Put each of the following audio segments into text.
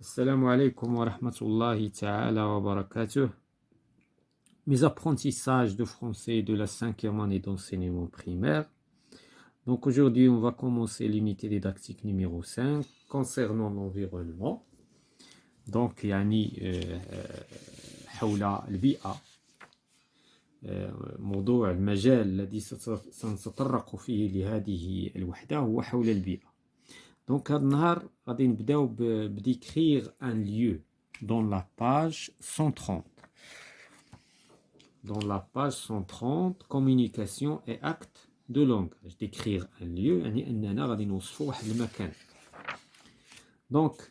Assalamu alaikum wa rahmatullahi ta'ala wa barakatuh. Mes apprentissages de français de la cinquième année d'enseignement primaire. Donc aujourd'hui, on va commencer l'unité didactique numéro 5 concernant l'environnement. Donc, حول البيئة. موضوع المجال الذي سنتطرق فيه لهذه الوحدة هو حول البيئة. Donc, هذا النهار غادي نبداو بديكريغ ان lieu dans la page 130. Dans la page 130, communication et acte de langage. Décrire un lieu يعني أننا غادي نوصفوا واحد المكان. Donc,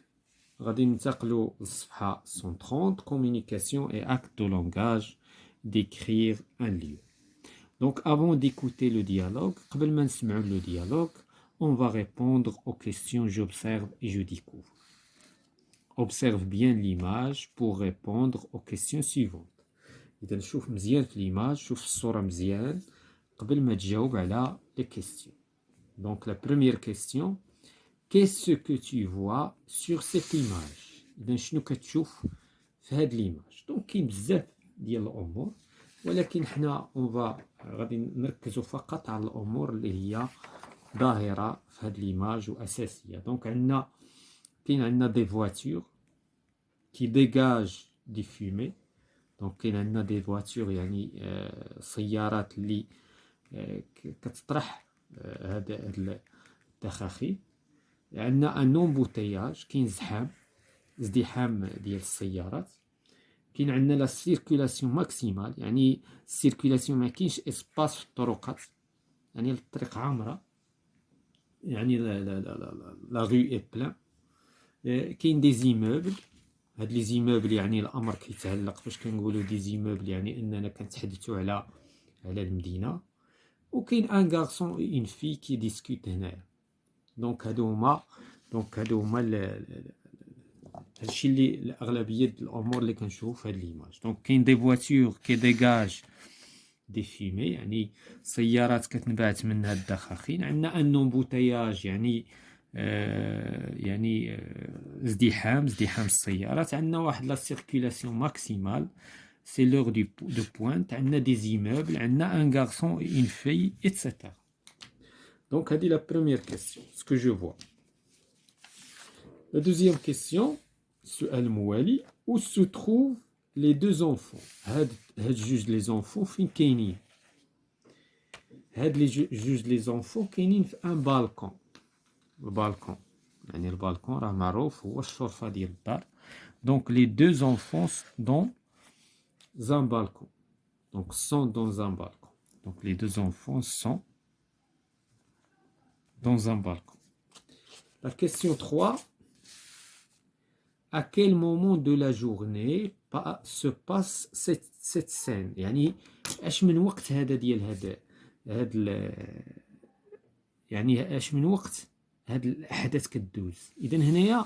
غادي ننتقلوا للصفحة 130, communication et acte de langage. Décrire un lieu. Donc, avant d'écouter le dialogue, قبل ما نسمعوا le dialogue, on va répondre aux questions j'observe et je découvre. Observe bien l'image pour répondre aux questions suivantes. إذا شوف مزيان في l'image, شوف الصورة مزيان قبل ما تجاوب على les questions. Donc la première question, qu'est-ce que tu vois sur cette image? إذا شنو كتشوف في هاد l'image. Donc كاين بزاف ديال الأمور ولكن حنا غادي نركزوا فقط على الأمور اللي هي ظاهرة في هاد l'image وأساسية. Donc كاين عندنا des voitures qui dégagent des fumées. Donc كاين عندنا des voitures يعني سيارات اللي كتطرح هاد الدخاخين. عندنا ان embouteillage كاين ازدحام ديال السيارات. كاين عندنا لا سيركولاسيون ماكسيمال يعني السيركولاسيون ما كاينش اسباس في الطرقات يعني الطريق عامره يعني لا رue اي بلان. كاين دي زيموبل. هاد لي زيموبل يعني الامر كيتعلق فاش كنقولوا دي زيموبل يعني اننا كنتحدثوا على المدينه. وكاين ان غارسون اون في كي ديسكوت هنايا. دونك هادو هما هادشي اللي الاغلبيه ديال الامور اللي كنشوفوا في هاد ليماج. دونك كاين دي فواتور كي ديغاج دي فيمي يعني سيارات كتنبعث منها الدخاخين. عندنا ان امبوتياج يعني ازدحام السيارات. عندنا واحد لا سيركولاسيون ماكسيمال سي لور دو بوينت. عندنا دي زيموبل. عندنا ان غارسون اون في ايتترا. دونك هذه لا بروميير كيسيون سكو جو فوا. لا دوزيام كيسيون السؤال الموالي où se trouvent les deux enfants. هاد جوج لي زونفون فين كاينين؟ هاد لي جوج لي زونفون كاينين في ان بالكون. البالكون يعني البالكون راه معروف هو الشرفة ديال الدار. دونك لي دو زونفون دون un balcon. Donc sont dans un balcon. Donc les deux enfants sont dans un balcon. La question 3. À quel moment de la journée se passe cette scène? يعني اش من وقت هذا ديال هذا يعني اش من وقت هاد الاحداث كدوز. اذا هنايا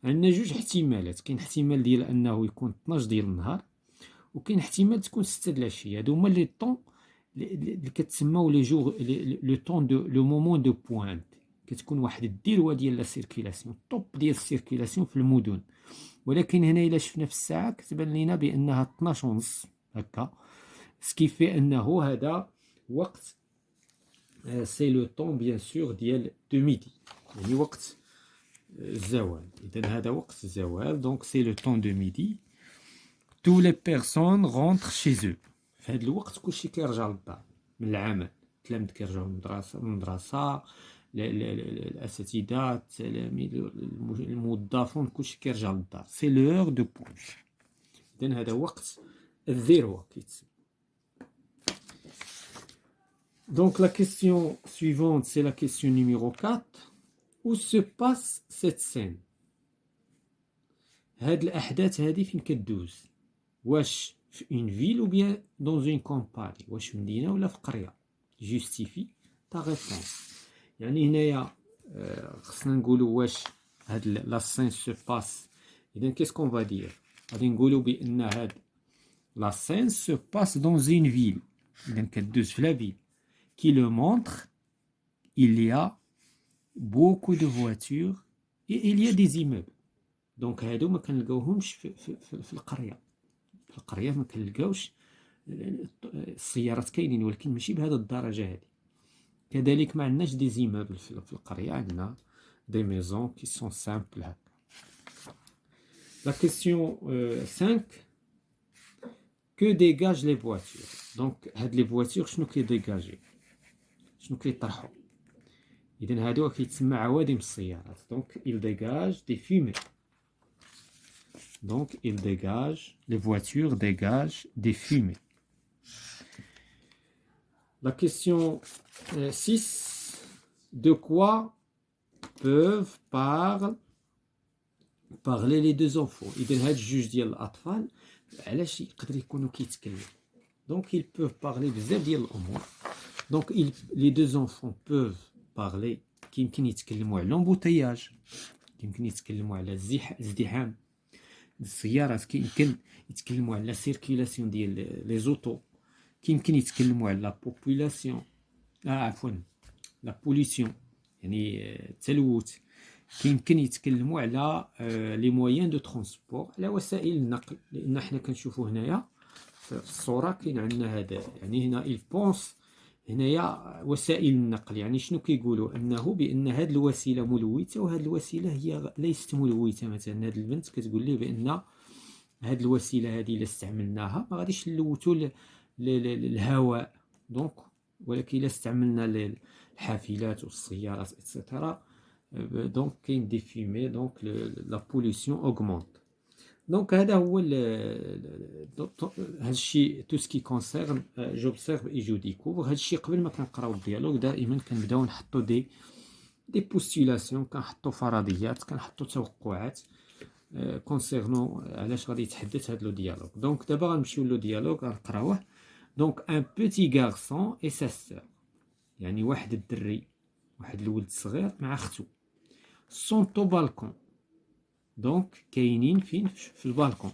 عندنا جوج احتمالات. كاين احتمال ديال انه يكون 12 ديال النهار وكاين احتمال تكون 6 د العشيه. هادو هما لي طون اللي كتسماو لي جور لو طون دو لو مومون دو بوينت. كتكون واحد الدلوه ديال لا سيركيلاسيون الطوب ديال السيركيلاسيون في المدن. ولكن هنا الا شفنا في الساعه كتبان لينا بانها 12 ونص هكا. سكيفي انه هذا وقت سي لو طون بيان سور ديال دو ميدي يعني وقت الزوال. اذا هذا وقت الزوال. دونك سي لو طون دو ميدي. tous les personnes rentrent chez eux. في هذا الوقت كلشي كيرجع للدار من العمل. التلاميذ كيرجعوا من المدرسه الاساتذه التلاميذ الموظفون كلشي كيرجع للدار. سي لور دو بوين. اذا هذا وقت الذروه كيتسمى. Donc la question suivante, c'est la question numéro 4. Où se passe cette scène? هاد الأحداث هادي فين كدوز؟ واش في une ville ou bien dans une campagne؟ واش في مدينة ولا في قرية؟ Justifie ta réponse. يعني هنايا خصنا نقولوا واش هاد لا scène se passe. إذا qu'est-ce qu'on va dire؟ غادي نقولوا بأن هاد la scène se passe dans une ville. إذا كدوز في لا ville. Qui le montre, il y a beaucoup de voitures et il y a des immeubles. دونك هادو ما كنلقاوهمش في القرية. في القرية ما كنلقاوش السيارات، كاينين ولكن ماشي بهذا الدرجة هادي. كذلك ما عندناش دي زيمابل في القرية، عندنا دي ميزون كي سون سامبل هكا. لا كيسيون 5، que dégagent les voitures. دونك هاد لي فواتور شنو كيديجاجي، شنو كيطرحوا؟ إذن هادو كيتسمى عوادم السيارات. دونك il dégage des fumées. Donc il dégage, les voitures dégagent des fumées. La question 6, de quoi peuvent parler les deux enfants. إذن هاد الجوج ديال الأطفال علاش يقدر يكونوا كيتكلموا؟ Donc ils peuvent parler بزاف ديال الأمور. Donc les deux enfants peuvent parler، كيمكن يتكلموا على لومبوتياج، كيمكن يتكلموا على الازدحام السيارات، كيمكن يتكلموا على لا سيركيلاسيون ديال لي زوطو، كيمكن يتكلموا على لا بوبولاسيون، عفوا لا بوليسيون يعني التلوث، كيمكن يتكلموا على لي مويان دو ترونسبور، على وسائل النقل. لان حنا كنشوفوا هنايا في الصوره كاين عندنا هذا، يعني هنا il pense هنايا وسائل النقل. يعني شنو كيقولوا؟ انه بان هذه الوسيله ملوثه وهذه الوسيله هي ليست ملوثه. مثلا هذه البنت كتقول ليه بان هذه الوسيله هذه الا استعملناها ما غاديش نلوثوا الهواء، دونك ولكن الا استعملنا الحافلات والسيارات اكسيتيرا دونك كاين دي فيمي، دونك لا بوليسيون اوغمونت. دونك هذا هو هذا الشيء تو سكي كونسيرن جوبسيرف اي جو ديكوفر. هذا الشيء قبل ما كنقراو الديالوج دائما كنبداو نحطوا دي بوستولاسيون، كنحطوا فرضيات، كنحطوا توقعات كونسيرنو علاش غادي يتحدث هذا لو ديالوج. دونك دابا غنمشيو لو ديالوج غنقراوه. دونك ان بوتي غارسون اي سا سور، يعني واحد الدري، واحد الولد صغير مع اختو، سون او بالكون، دونك كاينين فين؟ في البالكون،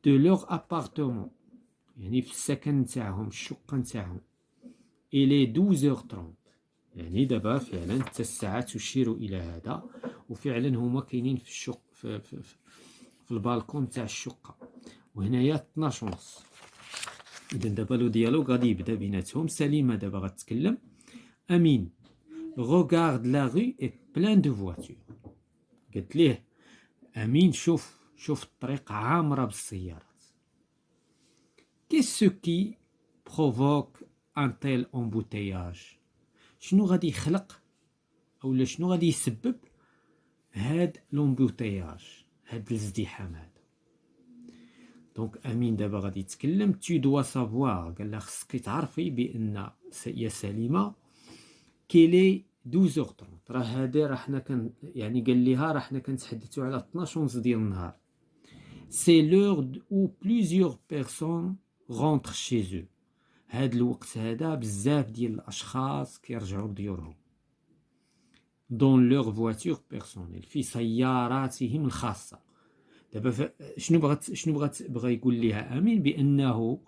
دو لوغ ابارتمون، يعني في السكن نتاعهم، الشقه نتاعهم. الي 12h30، يعني دابا فعلا حتى الساعه تشير الى هذا، وفعلا هما كاينين في الشق في البالكون تاع الشقه، وهنايا 12:30. اذا دابا لو ديالوغ غادي يبدا بيناتهم. سليمه دابا غتكلم. امين regarde la rue est plein de voitures. قالت ليه امين شوف الطريق عامره بالسيارات. qu'est-ce qui provoque un tel embouteillage؟ شنو غادي يخلق اولا شنو غادي يسبب هاد لومبوتياج، هاد الازدحام هذا؟ دونك امين دابا غادي يتكلم. tu dois savoir، قال لها خصك تعرفي بان يا سليمه كيلي 12h30، راه هادي راه حنا يعني قال ليها راه حنا كنتحدثوا على 12:30 ديال النهار. سي لور او بليزيور بيرسون رونتر شي زو، هاد الوقت هذا بزاف ديال الاشخاص كيرجعوا لديورهم. دون لور فواتور بيرسونيل، في سياراتهم الخاصه. دابا شنو بغا يقول ليها امين؟ بانه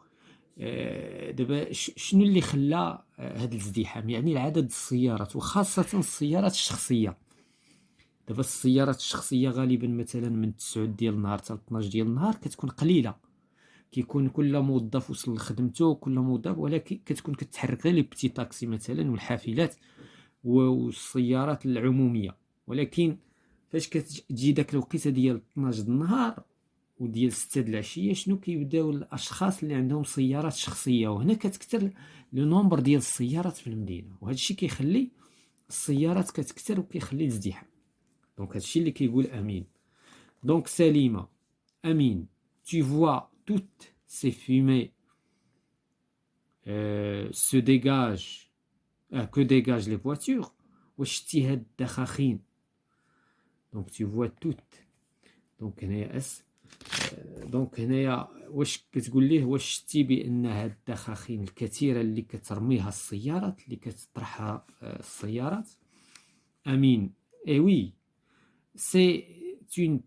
دابا شنو اللي خلى هذا الازدحام؟ يعني العدد السيارات، وخاصه السيارات الشخصيه. دابا السيارات الشخصيه غالبا مثلا من 9 ديال النهار حتى 12 ديال النهار كتكون قليله، كيكون كل موظف وصل لخدمته، كل موظف، ولكن كتكون كتحرك غير لي بتي طاكسي مثلا والحافلات والسيارات العموميه. ولكن فاش كتجي داك الوقيته ديال 12 د النهار وديال 6 د العشيه، شنو كيبداو الاشخاص اللي عندهم سيارات شخصيه، وهنا كتكثر لو نومبر ديال السيارات في المدينه، وهذا الشيء كيخلي السيارات كتكثر وكيخلي الازدحام. دونك هذا الشيء اللي كيقول امين. دونك سليمه امين tu vois toutes ces fumées se dégagent que dégagent les voitures. واش شتي هاد الدخاخين؟ دونك tu vois toutes، دونك هنايا دونك هنايا واش كتقول ليه واش شتي بان هاد الدخاخين الكثيره اللي كترميها السيارات، اللي كتطرحها السيارات؟ امين اي وي سي une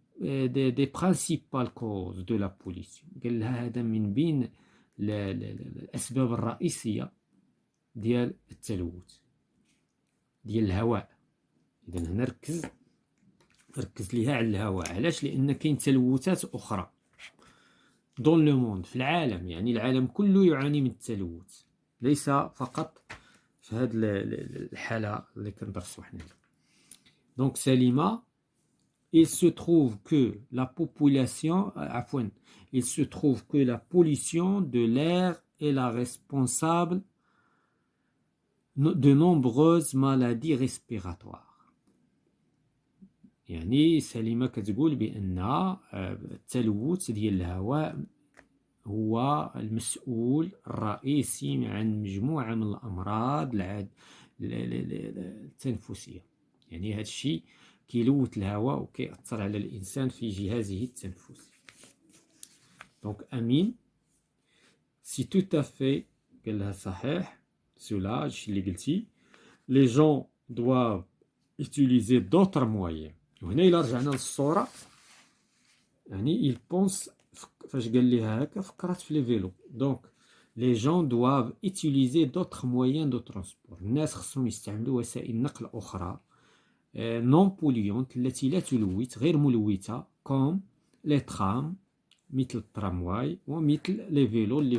des principales causes de la pollution. قال لها هذا من بين الاسباب الرئيسيه ديال التلوث ديال الهواء. اذا هنا ركز ركز ليها على الهواء. علاش؟ لان كاين تلوثات اخرى دون لو موند، في العالم، يعني العالم كله يعاني من التلوث، ليس فقط في هذه الحاله اللي كندرسوا حنا. دونك سليمه، il se trouve que la population عفوا il se trouve que la pollution de l'air est la responsable de nombreuses maladies respiratoires. يعني سليمة كتقول بأن التلوث ديال الهواء هو المسؤول الرئيسي عن مجموعة من الأمراض التنفسية. يعني هذا الشيء كيلوث الهواء وكيأثر على الإنسان في جهازه التنفسي. دونك أمين سي توت افي قال لها صحيح سولا هادشي اللي قلتي. لي جون دواف utiliser d'autres moyens. وهنا إلا رجعنا للصورة يعني il pense فاش قال ليها هكا فكرت في لي فيلو. دونك لي جون دواف utiliser d'autres moyens de transport. الناس خصهم يستعملوا وسائل نقل أخرى نون بوليونت التي لا تلوث، غير ملوثة، كوم لي ترام مثل الترامواي ومثل لي فيلو اللي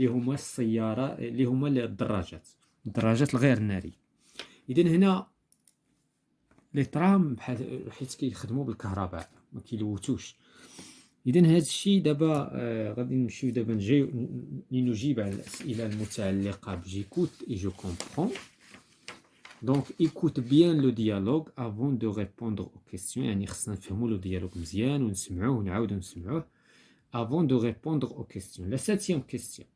هما السيارة اللي هما الدراجات الغير نارية. إذن هنا لي ترام حيت كيخدموا بالكهرباء ما كيلوثوش. إذن هذا الشيء دابا غادي نمشيو دابا لنجيب على الأسئلة المتعلقة بجيكوت et je comprends. Donc écoute bien le dialogue avant de répondre aux questions. يعني خصنا نفهموا لو ديالوغ مزيان ونسمعوه ونعاودو نسمعوه avant de répondre aux questions. La 7e question.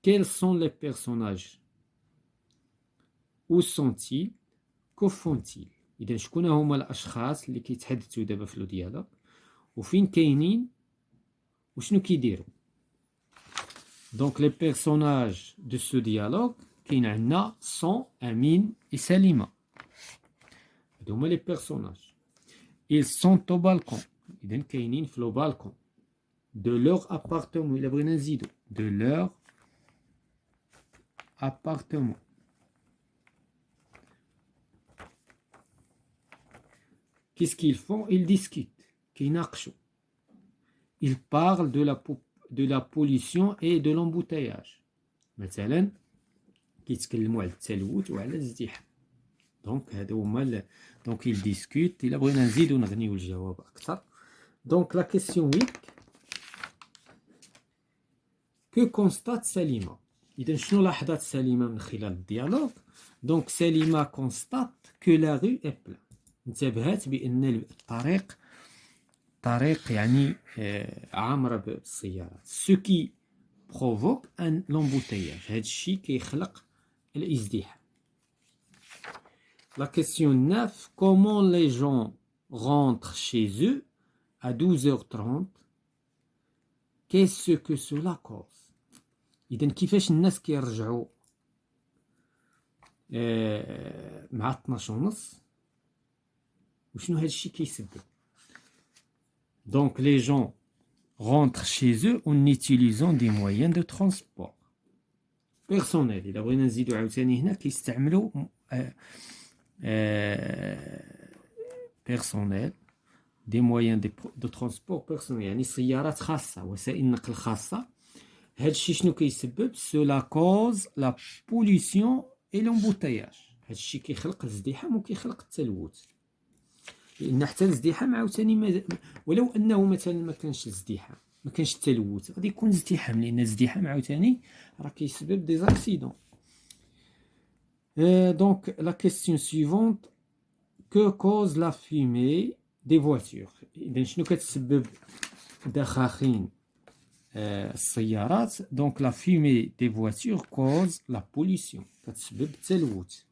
Quels sont les personnages? Où sont-ils? Que font-ils? إذا شكون هما الأشخاص اللي كيتحدثوا دابا في لو ديالوغ وفين كاينين وشنو كيديروا؟ دونك لي بيرسوناج دو سو ديالوغ كاين عندنا سون أمين و سليمة. هادو هما لي بيرسوناج. ils sont au balcon. إذا كاينين في لو بالكون. de leur appartement. إلا بغينا نزيدو de leur appartement. Qu'est-ce qu'ils font? Ils discutent. كيناقشوا. Ils parlent de la pollution et de l'embouteillage. مثلا كيتكلموا على التلوث وعلى الازدحام. دونك هادو هما دونك ils discutent. إلا بغينا نزيدو نغنيو الجواب أكثر. دونك la question 8. Que constate Salima? إذا شنو لاحظت سليمة من خلال الديالوغ؟ دونك سليمة constate que la rue est pleine. انتبهت بأن الطريق يعني عامرة بالسيارات. ce qui provoque l'embouteillage. هذا الشيء كيخلق الازدحام. La question 9. Comment les gens rentrent chez eux à 12h30? Qu'est-ce que cela cause? إذا كيفاش الناس كيرجعوا مع 12:30 وشنو هذا الشيء كيسبب؟ Donc les gens rentrent chez eux en utilisant des moyens de transport personnel. إلا بغينا نزيدو عاوتاني هنا كيستعملوا personnel des moyens de transport personnel يعني سيارات خاصة، وسائل نقل خاصة. هذا الشيء شنو كيسبب؟ cela cause la pollution et l'embouteillage. هذا الشيء كيخلق الازدحام وكيخلق التلوث. لأن حتى الازدحام عاوتاني ولو أنه مثلا ما كانش الازدحام ما كانش التلوث غادي يكون ازدحام، لأن الازدحام عاوتاني راه كيسبب دي زاكسيدون. دونك لا كيسيون سويفونت. que cause la fumée des voitures. إذا شنو كتسبب دخاخين السيارات؟ دونك لا fumée des voitures cause la pollution. كتسبب التلوث.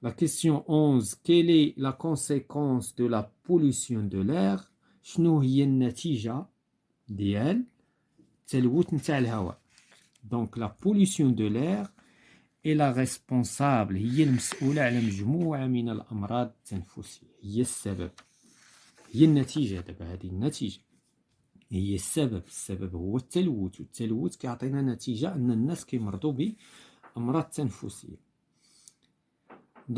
La question 11. Quelle est la conséquence de la pollution de l'air? شنو هي النتيجة ديال التلوث نتاع الهواء؟ Donc la pollution de l'air est la responsable. هي المسؤولة على مجموعة من الأمراض التنفسية. هي السبب، هي النتيجة. دابا هذه النتيجة هي السبب هو التلوث، والتلوث كيعطينا نتيجة أن الناس كيمرضوا بأمراض تنفسية.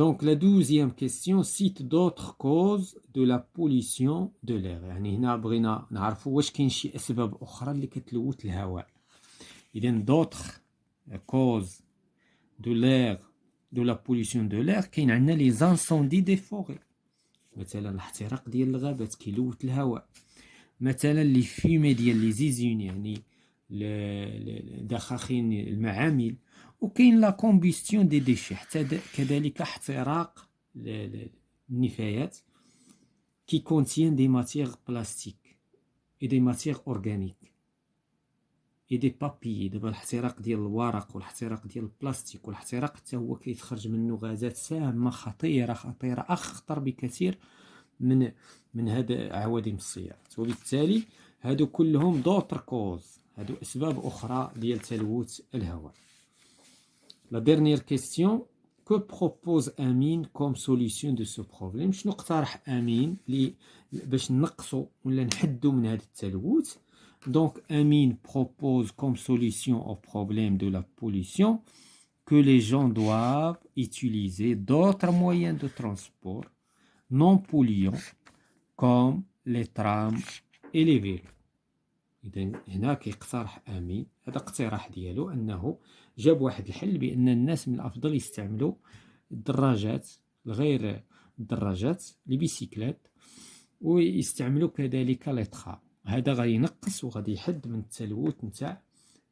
Donc la 12e question cite d'autres causes de la pollution de l'air. يعني هنا بغينا نعرفوا واش كاين شي اسباب اخرى اللي كتلوث الهواء. اذا d'autres causes de l'air de la pollution de l'air كاين عندنا les incendies des forêts. مثلا الاحتراق ديال الغابات كيلوث الهواء. مثلا لي فيمي ديال لي زيزين يعني دخاخين المعامل. وكاين لا كومبيستيون دي ديشي حتى كذلك احتراق النفايات qui contient des matières plastiques et des matières organiques et des papiers. دابا الاحتراق ديال الورق والاحتراق ديال البلاستيك والاحتراق حتى هو كيتخرج منه غازات سامة خطيرة أخطر بكثير من هاد عوادم السيارات. وبالتالي هادو كلهم دوتر كوز، هادو أسباب أخرى ديال تلوث الهواء. La dernière question, que propose Amine comme solution de ce problème? شنو اقترح أمين باش نقصوا ولا نحدوا من هذا التلوث؟ Donc Amine propose comme solution au problème de la pollution que les gens doivent utiliser d'autres moyens de transport non polluants comme les trams et les vélos. إذن هنا كيقترح أمين، هذا اقتراح ديالو أنه جاب واحد الحل بأن الناس من الأفضل يستعملوا الدراجات غير الدراجات لي بيسيكلات، ويستعملوا كذلك لي ترام. هذا غادي ينقص وغادي يحد من التلوث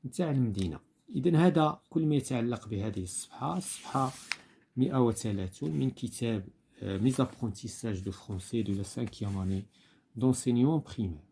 نتاع المدينة. إذن هذا كل ما يتعلق بهذه الصفحة 130 من كتاب Mes apprentissages de français de la 5e année d'enseignement primaire.